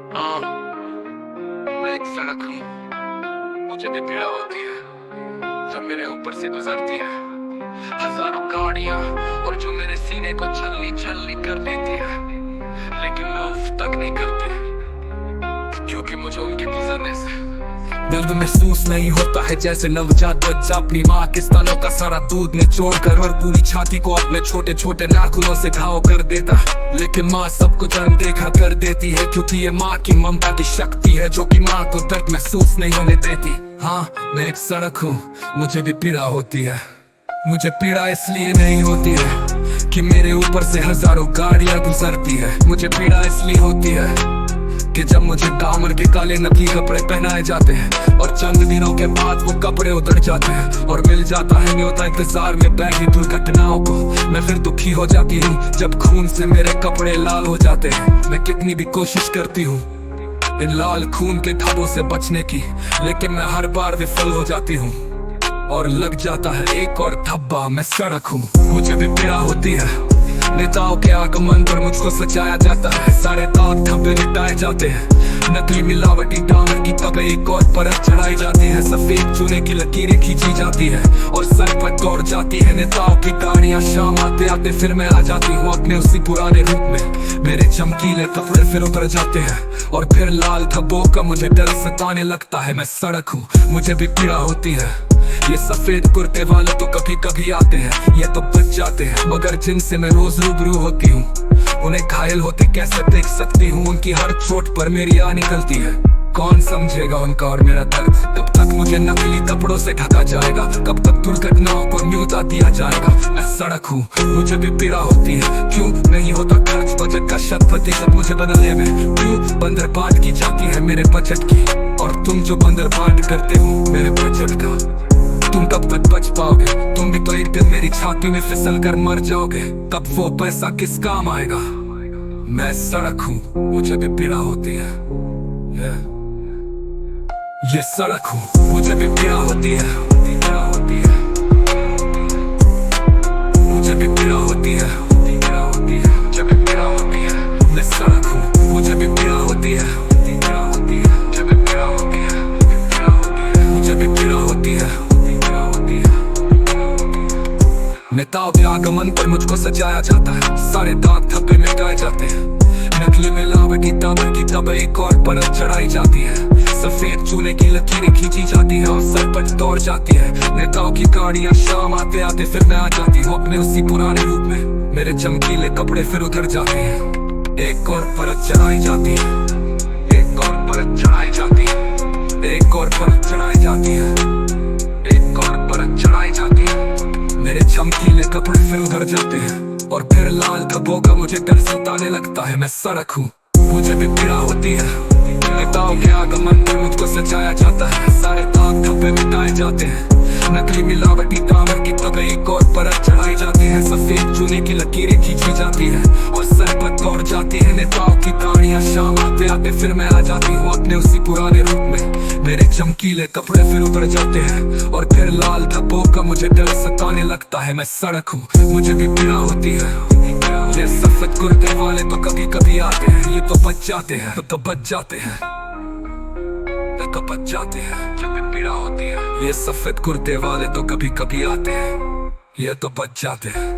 हाँ, मैं एक सड़क हूँ, मुझे भी पीड़ा होती है जब मेरे ऊपर से गुजरती है हजारों गाड़ियाँ, और जो मेरे सीने को छलनी छलनी कर देती है, लेकिन मैं उफ तक नहीं करती क्योंकि मुझे उनके गुजरने से दर्द महसूस नहीं होता है। जैसे नवजात बच्चा अपनी माँ के स्तनों का सारा दूध निचोड़ कर और पूरी छाती को अपने छोटे छोटे नाखूनों से घाव कर देता, लेकिन माँ सब कुछ अनदेखा कर देती है क्योंकि ये माँ की ममता की शक्ति है जो कि माँ को दर्द महसूस नहीं होने देती। हाँ, मैं एक सड़क हूँ, मुझे भी पीड़ा होती है। मुझे पीड़ा इसलिए नहीं होती है कि मेरे ऊपर से हजारों गाड़ियां गुजरती है। मुझे पीड़ा इसलिए होती है कि जब मुझे दामन के काले नकली कपड़े पहनाए जाते हैं और चंद दिनों के बाद वो कपड़े उतर जाते हैं और मिल जाता है न्योता इंतजार में बैठी दुर्घटनाओं को, मैं फिर दुखी हो जाती हूँ जब खून से मेरे कपड़े लाल हो जाते हैं। मैं कितनी भी कोशिश करती हूँ इन लाल खून के धब्बों से बचने की, लेकिन मैं हर बार विफल हो जाती हूँ और लग जाता है एक और धब्बा। मैं सड़क हूँ, मुझे भी पीड़ा होती है। नेताओं के आगमन पर मुझको सजाया जाता है, सारे दाग धब्बे मिटाए जाते हैं, नकली मिलावटी डामर की तबे एक और परत चढ़ाई जाती है, सफेद चूने की लकीरें खींची जाती है और सर पर दौड़ जाती है नेताओं की गाड़ियां। शाम आते आते फिर मैं आ जाती हूँ अपने उसी पुराने रूप में, मेरे चमकीले कपड़े फिर उतर जाते हैं और फिर लाल धब्बों का मुझे डर सताने लगता है। मैं सड़क हूँ, मुझे भी पीड़ा होती है। ये सफेद कुर्ते वाले तो कभी कभी आते हैं, ये तो बच जाते हैं, मगर जिनसे मैं रोज रूबरू होती हूँ उन्हें घायल होते कैसे देख सकती हूँ। उनकी हर चोट पर मेरी आह निकलती है, कौन समझेगा उनका और मेरा दर्द। कब तक मुझे नकली कपड़ों से ढका जाएगा, कब तक दुर्घटनाओं को न्योता दिया जाएगा। मैं सड़क हूँ, मुझे भी पीड़ा होती है। क्यों नहीं होता खर्च बजट का 100% मुझे बदलने में, क्यों बंदरबांट की जाती है मेरे बजट की, और तुम जो बंदरबांट करते हो मेरे बजट का, तुम कब तक बच पाओगे? तुम भी तो एक दिन मेरी छाती में फिसल कर मर जाओगे, तब वो पैसा किस काम आएगा। मैं सड़क हूँ, मुझे भी पीड़ा होती है। ये सड़क हूँ, मुझे भी पीड़ा होती है, पीड़ा होती है, मुझे भी पीड़ा होती है, पीड़ा होती है, मुझे भी पीड़ा होती है। मैं सड़क हूँ, मुझे भी पीड़ा होती है, पीड़ा होती है, मुझे भी पीड़ा होती है, पीड़ा होती है, मुझे भी पीड़ा होती है। नेताओं के आगमन पर मुझको सजाया जाता है, सारे दाग धब्बे मिटाए जाते हैं, नकली मिलावटी दामन की तबे एक और परत चढ़ाई जाती है, सफेद चूने की लकीरें खींची जाती है और सर पर दौड़ जाती है नेताओं की गाड़ियां। शाम आते आते फिर मैं आ जाती हूँ अपने उसी पुराने रूप में, मेरे चमकीले कपड़े फिर उतर जाते हैं, एक और परत चढ़ाई जाती है, एक और परत चढ़ाई जाती है, एक और परत चढ़ाई जाती है, एक और परत चढ़ाई जाती है। मेरे चमकीले कपड़े फिर उतर जाते हैं और फिर लाल धब्बों का मुझे डर सताने लगता है। मैं सड़क हूँ, मुझे भी पीड़ा होती है। नेताओं के आगमन पर मुझको सजाया जाता है, सारे दाग धब्बे मिटाए जाते हैं, नकली मिलावटी दामन की तबे एक और परत चढ़ाई जाती है, सफेद चूने की लकीरें खींची जाती है और सर पर दौड़ जाती है नेताओं की गाड़ियां। शाम आते आते फिर मैं आ जाती हूँ अपने उसी पुराने रूप में, मेरे चमकीले कपड़े फिर उतर जाते हैं और फिर लाल धब्बों का मुझे डर सताने लगता है। मैं सड़क हूँ, मुझे भी पीड़ा होती है। ये सफेद कुर्ते वाले तो कभी कभी आते हैं, ये तो बच जाते हैं, तो बच जाते हैं, तो बच जाते हैं, जब भी पीड़ा होती है। ये सफेद कुर्ते वाले तो कभी कभी आते हैं, ये तो बच जाते हैं।